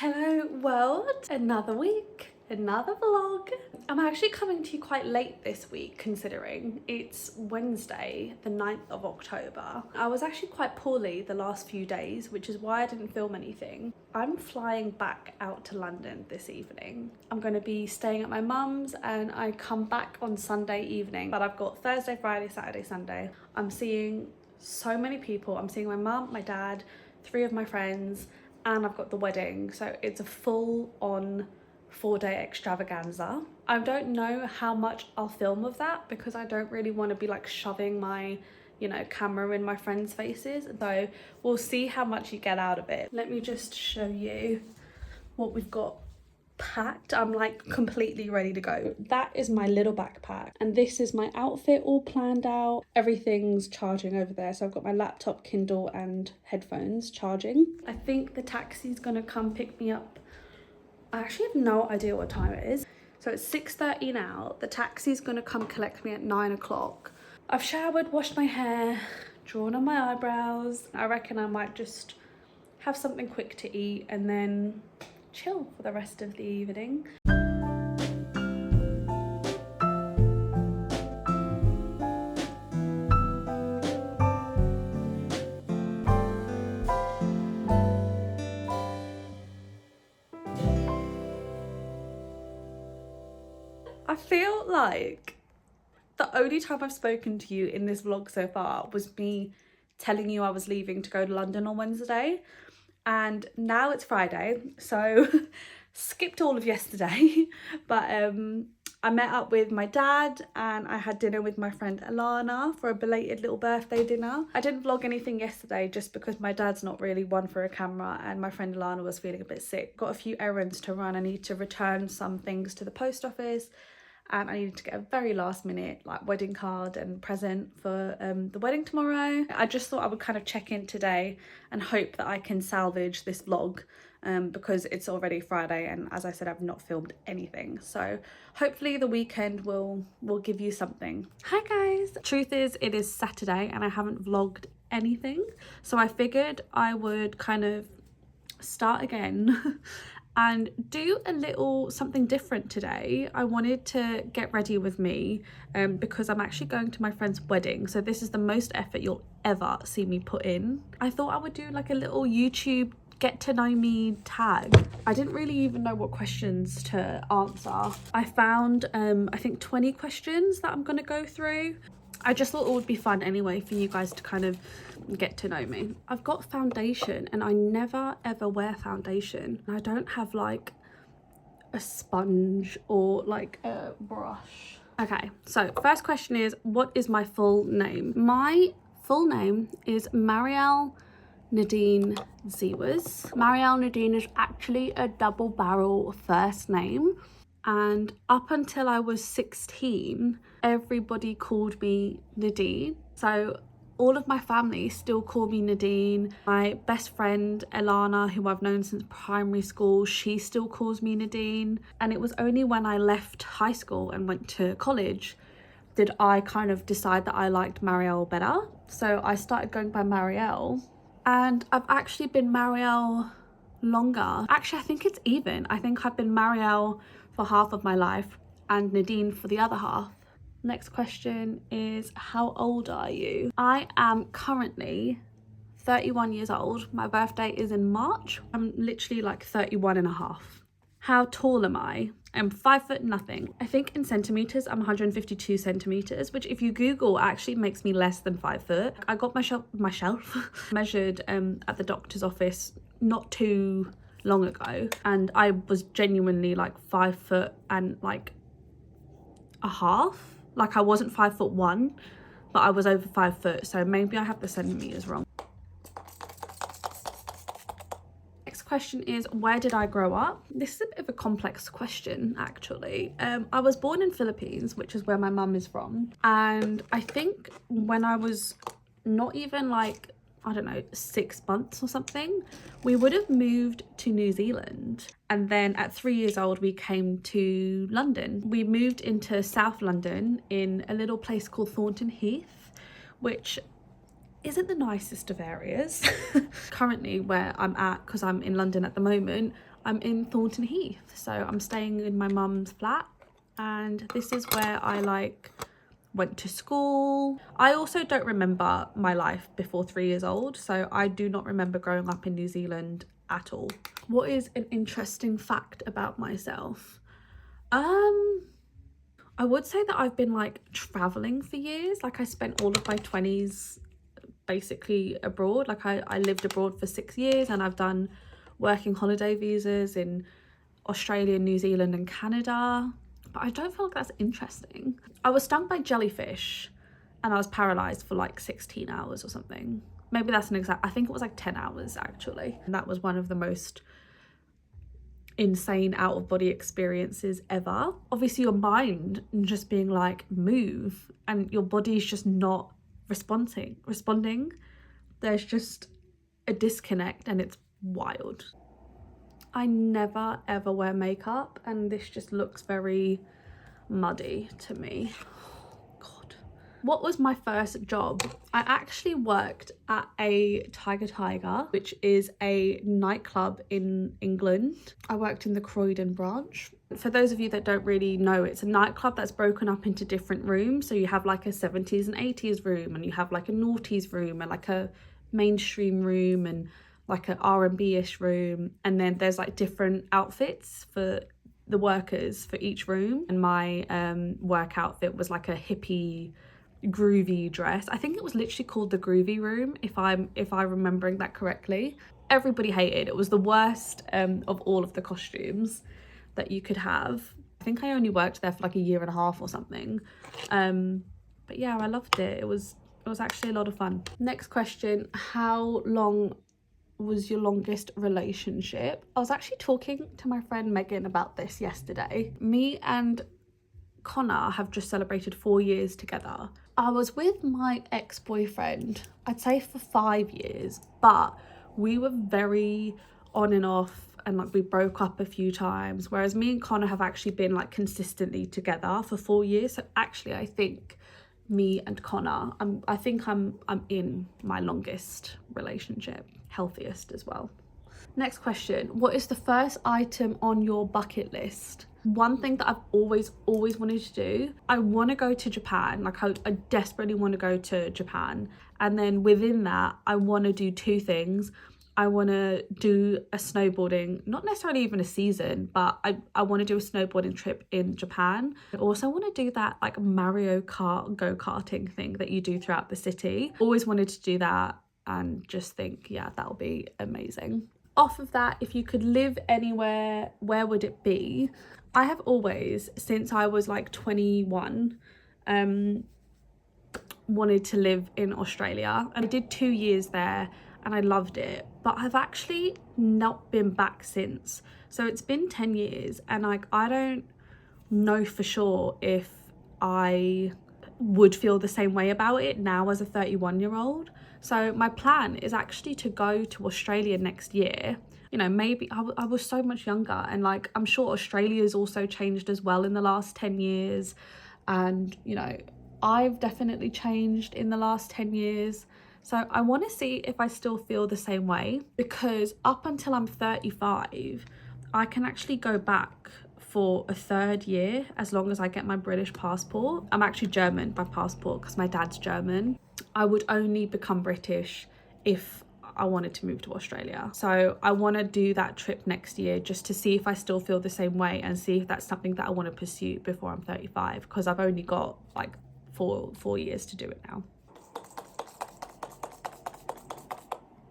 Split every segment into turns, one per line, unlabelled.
Hello world, another week, another vlog. I'm actually coming to you quite late this week considering it's Wednesday the 9th of October. I was actually quite poorly the last few days, which is why I didn't film anything. I'm flying back out to London this evening. I'm going to be staying at my mum's and I come back on Sunday evening, but I've got Thursday, Friday, Saturday, Sunday. I'm seeing so many people. I'm seeing my mum, my dad, 3 of my friends, and I've got the wedding, so it's a full-on 4-day extravaganza. I don't know how much I'll film of that because I don't really want to be like shoving my camera in my friends' faces, though we'll see how much you get out of it. Let me just show you what we've got packed. I'm like completely ready to go. That is my little backpack and this is my outfit all planned out. Everything's charging over there, so I've got my laptop, Kindle and headphones charging. I think the taxi's gonna come pick me up. I actually have no idea what time it is, so it's 6:30 now. The taxi's gonna come collect me at 9 o'clock. I've showered, washed my hair, drawn on my eyebrows. I reckon I might just have something quick to eat and then chill for the rest of the evening. I feel like the only time I've spoken to you in this vlog so far was me telling you I was leaving to go to London on Wednesday. And now it's Friday, so skipped all of yesterday. But I met up with my dad and I had dinner with my friend Alana for a belated little birthday dinner. I didn't vlog anything yesterday just because my dad's not really one for a camera and my friend Alana was feeling a bit sick. Got a few errands to run. I need to return some things to the post office. And I needed to get a very last minute wedding card and present for the wedding tomorrow. I just thought I would kind of check in today and hope that I can salvage this vlog because it's already Friday and as I said, I've not filmed anything. So hopefully the weekend will give you something. Hi guys! Truth is, it is Saturday and I haven't vlogged anything. So I figured I would kind of start again and do a little something different today. I wanted to get ready with me because I'm actually going to my friend's wedding. So this is the most effort you'll ever see me put in. I thought I would do like a little YouTube get to know me tag. I didn't really even know what questions to answer. I found I think 20 questions that I'm gonna go through. I just thought it would be fun anyway for you guys to kind of get to know me. I've got foundation and I never ever wear foundation. I don't have like a sponge or like a brush. Okay, so first question is, what is my full name? My full name is Marielle Nadine Ziwas. Marielle Nadine is actually a double barrel first name. And up until I was 16, everybody called me Nadine. So all of my family still call me Nadine. My best friend, Alana, who I've known since primary school, she still calls me Nadine. And it was only when I left high school and went to college did I kind of decide that I liked Marielle better. So I started going by Marielle. And I've actually been Marielle longer. Actually, I think it's even. I think I've been Marielle for half of my life and Nadine for the other half. Next question is, how old are you? I am currently 31 years old. My birthday is in March. I'm literally like 31 and a half. How tall am I? I'm 5 foot nothing. I think in centimeters I'm 152 centimeters, which if you Google actually makes me less than 5 foot. I got myself measured at the doctor's office not too long ago and I was genuinely like 5 foot and like a half. Like I wasn't 5'1", but I was over 5 foot, so maybe I have the centimeters wrong. Next question is, where did I grow up? This is a bit of a complex question actually. I was born in Philippines, which is where my mum is from, and I think when I was not even like, I don't know, 6 months or something, we would have moved to New Zealand. And then at 3 years old, we came to London. We moved into South London in a little place called Thornton Heath, which isn't the nicest of areas. Currently where I'm at, because I'm in London at the moment, I'm in Thornton Heath, so I'm staying in my mum's flat, and this is where I like went to school. I also don't remember my life before 3 years old, so I do not remember growing up in New Zealand at all. What is an interesting fact about myself? I would say that I've been like traveling for years. Like I spent all of my 20s basically abroad. Like I lived abroad for 6 years, and I've done working holiday visas in Australia, New Zealand and Canada. But I don't feel like that's interesting. I was stung by jellyfish and I was paralysed for like 16 hours or something. Maybe that's an exact, I think it was like 10 hours actually. And that was one of the most insane out of body experiences ever. Obviously your mind just being like move, and your body's just not responding. There's just a disconnect and it's wild. I never ever wear makeup, and this just looks very muddy to me. God. What was my first job? I actually worked at a Tiger, which is a nightclub in England. I worked in the Croydon branch. For those of you that don't really know, it's a nightclub that's broken up into different rooms. So you have like a 70s and 80s room, and you have like a noughties room, and like a mainstream room, and like an R&B-ish room, and then there's like different outfits for the workers for each room. And my work outfit was like a hippie groovy dress. I think it was literally called the groovy room, if I'm remembering that correctly. Everybody hated it. It was the worst of all of the costumes that you could have. I think I only worked there for like a year and a half or something, but yeah, I loved it. It was actually a lot of fun. Next question, how long was your longest relationship? I was actually talking to my friend Megan about this yesterday. Me and Connor have just celebrated 4 years together. I was with my ex-boyfriend, I'd say for 5 years, but we were very on and off, and like we broke up a few times, whereas me and Connor have actually been like consistently together for 4 years. So actually I think me and Connor, I think I'm in my longest relationship, healthiest as well. Next question, what is the first item on your bucket list? One thing that I've always wanted to do, I want to go to Japan. Like I desperately want to go to Japan, and then within that I want to do 2 things. I want to do a snowboarding, not necessarily even a season, but I want to do a snowboarding trip in Japan. I also want to do that like Mario Kart go-karting thing that you do throughout the city. Always wanted to do that, and just think, yeah, that'll be amazing. Off of that, if you could live anywhere, where would it be? I have always, since I was like 21, wanted to live in Australia. I did 2 years there and I loved it, but I've actually not been back since. So it's been 10 years, and like I don't know for sure if I would feel the same way about it now as a 31-year-old. So my plan is actually to go to Australia next year. You know, maybe I was so much younger, and like I'm sure Australia's also changed as well in the last 10 years, and you know, I've definitely changed in the last 10 years. So I want to see if I still feel the same way, because up until I'm 35 I can actually go back for a 3rd year as long as I get my British passport. I'm actually German by passport because my dad's German. I would only become British if I wanted to move to Australia. So I want to do that trip next year just to see if I still feel the same way, and see if that's something that I want to pursue before I'm 35, because I've only got like four years to do it now.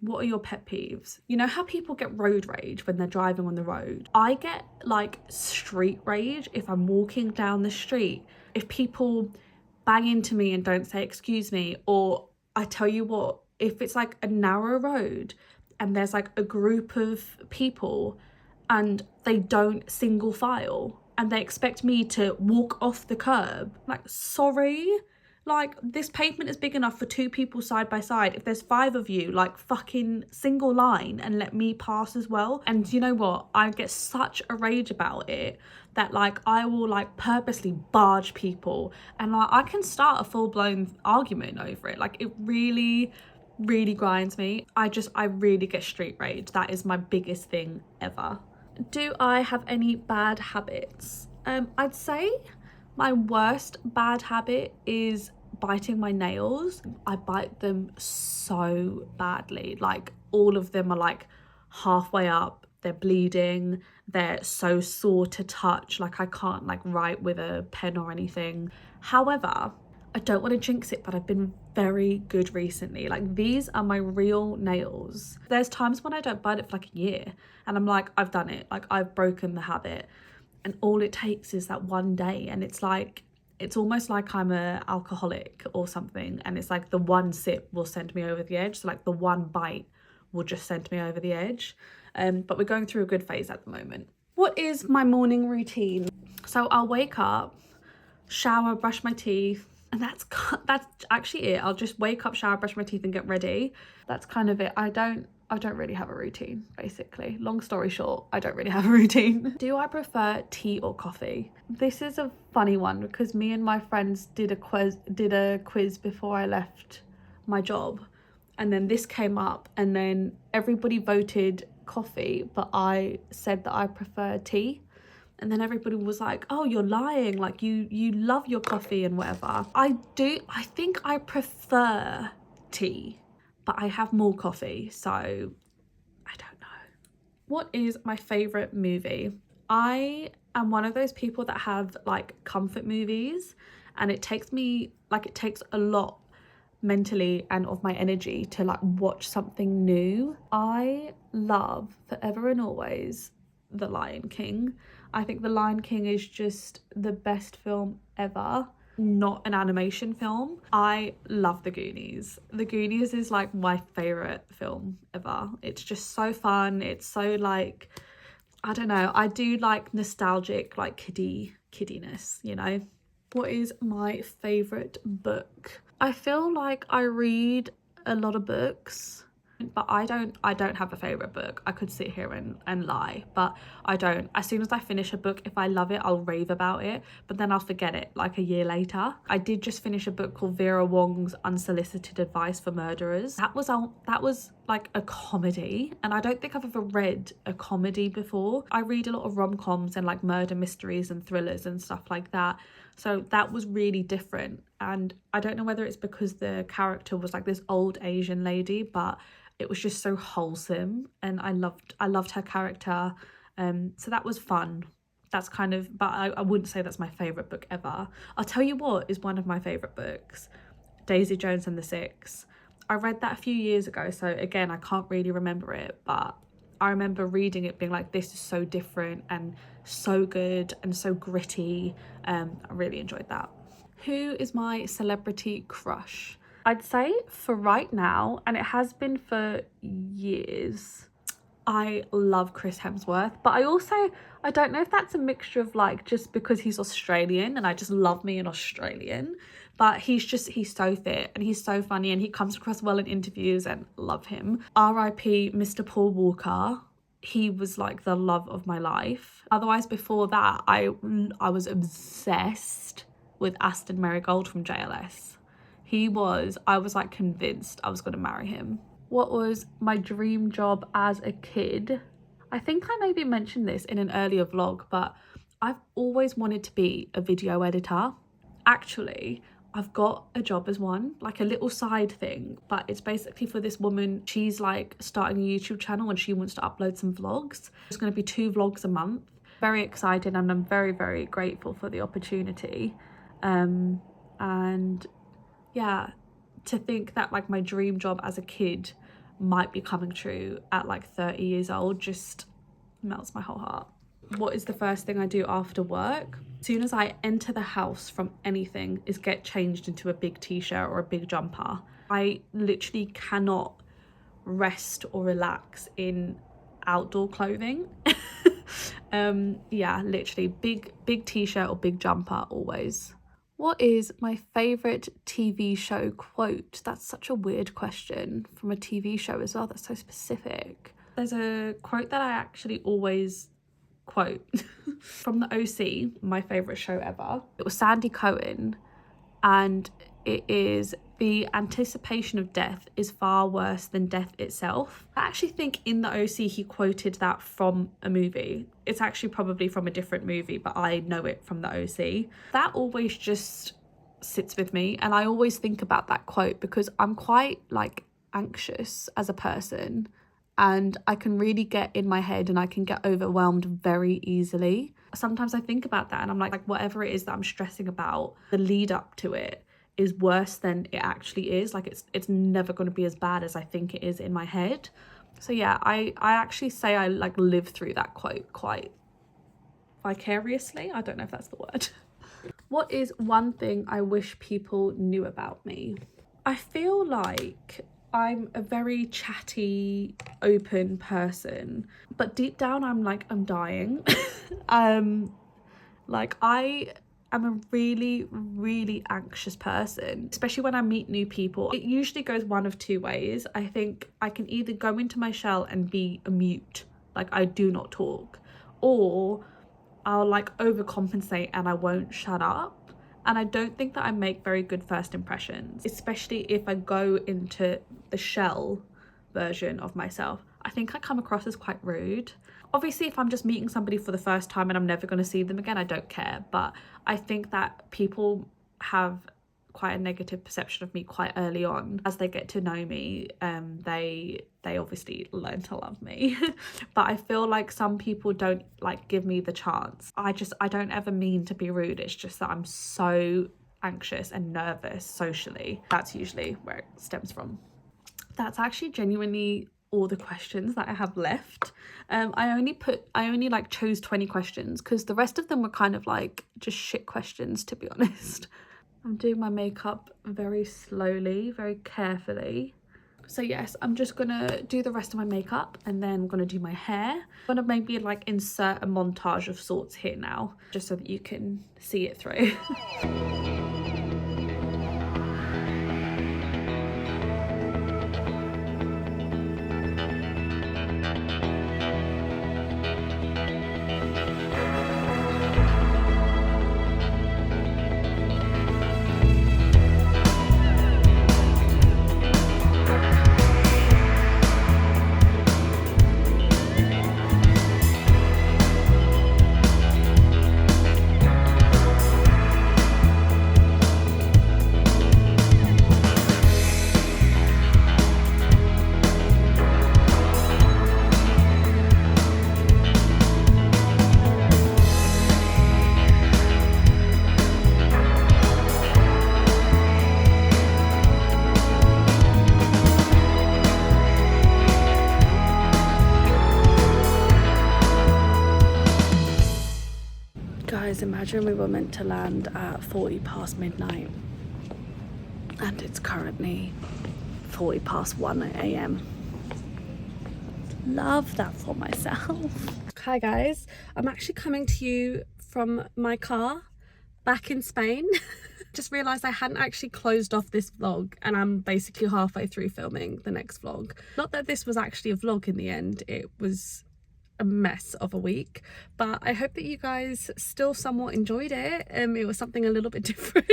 What are your pet peeves? You know how people get road rage when they're driving on the road? I get like street rage if I'm walking down the street. If people bang into me and don't say excuse me, or I tell you what, if it's like a narrow road and there's like a group of people and they don't single file and they expect me to walk off the curb, like, sorry? Like, this pavement is big enough for 2 people side by side. If there's 5 of you, like, fucking single line and let me pass as well. And you know what? I get such a rage about it that, like, I will, like, purposely barge people. And, like, I can start a full-blown argument over it. Like, it really grinds me. I really get street rage. That is my biggest thing ever. Do I have any bad habits? I'd say my worst bad habit is biting my nails. I bite them so badly. Like, all of them are like halfway up, they're bleeding, they're so sore to touch, like I can't like write with a pen or anything. However, I don't want to jinx it, but I've been very good recently. Like, these are my real nails. There's times when I don't bite it for like a year and I'm like, I've done it, like I've broken the habit, and all it takes is that one day, and it's like, it's almost like I'm a alcoholic or something, and it's like the one sip will send me over the edge. So like the one bite will just send me over the edge. But we're going through a good phase at the moment. What is my morning routine? So I'll wake up, shower, brush my teeth, and that's actually it. I'll just wake up, shower, brush my teeth and get ready. That's kind of it. I don't really have a routine, basically. Long story short, I don't really have a routine. Do I prefer tea or coffee? This is a funny one because me and my friends did a quiz before I left my job, and then this came up, and then everybody voted coffee, but I said that I prefer tea. And then everybody was like, oh, you're lying, like you love your coffee and whatever. I think I prefer tea, but I have more coffee, so I don't know. What is my favorite movie? I am one of those people that have like comfort movies, and it takes a lot mentally and of my energy to like watch something new. I love Forever and Always The Lion King. I think The Lion King is just the best film ever. Not an animation film. I love The Goonies. The Goonies is like my favorite film ever. It's just so fun. It's so like, I don't know, I do like nostalgic like kiddiness, you know. What is my favorite book? I feel like I read a lot of books, but I don't have a favorite book. I could sit here and lie, but I don't. As soon as I finish a book, if I love it, I'll rave about it, but then I'll forget it like a year later. I did just finish a book called Vera Wong's Unsolicited Advice for Murderers. That was like a comedy, and I don't think I've ever read a comedy before. I read a lot of rom-coms and like murder mysteries and thrillers and stuff like that, so that was really different. And I don't know whether it's because the character was like this old Asian lady, but it was just so wholesome, and I loved her character. So that was fun. That's kind of, but I wouldn't say that's my favorite book ever. I'll tell you what is one of my favorite books, Daisy Jones and the Six. I read that a few years ago, so again, I can't really remember it, but I remember reading it being like, this is so different and so good and so gritty. I really enjoyed that. Who is my celebrity crush? I'd say for right now, and it has been for years, I love Chris Hemsworth, but I don't know if that's a mixture of like just because he's Australian and I just love me an Australian, but he's so fit and he's so funny and he comes across well in interviews, and love him. R.I.P. Mr. Paul Walker. He was like the love of my life. Otherwise, before that, I was obsessed with Aston Marigold from JLS. I was like convinced I was going to marry him. What was my dream job as a kid? I think I maybe mentioned this in an earlier vlog, but I've always wanted to be a video editor. Actually, I've got a job as one, like a little side thing, but it's basically for this woman. She's like starting a YouTube channel and she wants to upload some vlogs. There's going to be 2 vlogs a month. Very excited, and I'm very, very grateful for the opportunity. And yeah, to think that like my dream job as a kid might be coming true at like 30 years old just melts my whole heart. What is the first thing I do after work? As soon as I enter the house from anything is get changed into a big t-shirt or a big jumper. I literally cannot rest or relax in outdoor clothing. Yeah, literally big t-shirt or big jumper always. What is my favourite TV show quote? That's such a weird question from a TV show as well. That's so specific. There's a quote that I actually always quote from the OC, my favourite show ever. It was Sandy Cohen, and it is the anticipation of death is far worse than death itself. I actually think in the OC he quoted that from a movie. It's actually probably from a different movie, but I know it from the OC. That always just sits with me, and I always think about that quote because I'm quite like anxious as a person, and I can really get in my head and I can get overwhelmed very easily. Sometimes I think about that and I'm like whatever it is that I'm stressing about, the lead up to it is worse than it actually is. Like it's never going to be as bad as I think it is in my head. So yeah, I actually say I like live through that quote quite vicariously. I don't know if that's the word. What is one thing I wish people knew about me? I feel like I'm a very chatty, open person, but deep down I'm dying. Like I am a really, really anxious person, especially when I meet new people. It usually goes one of two ways. I think I can either go into my shell and be a mute, like I do not talk, or I'll like overcompensate and I won't shut up. And I don't think that I make very good first impressions, especially if I go into the shell version of myself. I think I come across as quite rude. Obviously, if I'm just meeting somebody for the first time and I'm never going to see them again, I don't care. But I think that people have quite a negative perception of me quite early on. As they get to know me, they obviously learn to love me. But I feel like some people don't like give me the chance. I don't ever mean to be rude. It's just that I'm so anxious and nervous socially. That's usually where it stems from. That's actually genuinely all the questions that I have left. I only like chose 20 questions because the rest of them were kind of like just shit questions, to be honest. I'm doing my makeup very slowly, very carefully. So yes, I'm just gonna do the rest of my makeup and then I'm gonna do my hair. I'm gonna maybe like insert a montage of sorts here now, just so that you can see it through. Guys, imagine we were meant to land at 40 past midnight and it's currently 40 past 1 a.m. Love that for myself. Hi guys, I'm actually coming to you from my car back in Spain. Just realised I hadn't actually closed off this vlog and I'm basically halfway through filming the next vlog. Not that this was actually a vlog in the end, it was a mess of a week, but I hope that you guys still somewhat enjoyed it. It was something a little bit different.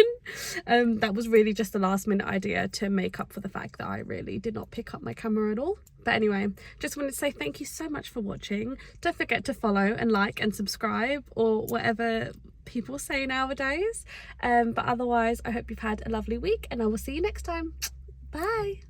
That was really just a last minute idea to make up for the fact that I really did not pick up my camera at all. But anyway, just wanted to say thank you so much for watching. Don't forget to follow and like and subscribe, or whatever people say nowadays. But otherwise, I hope you've had a lovely week and I will see you next time. Bye.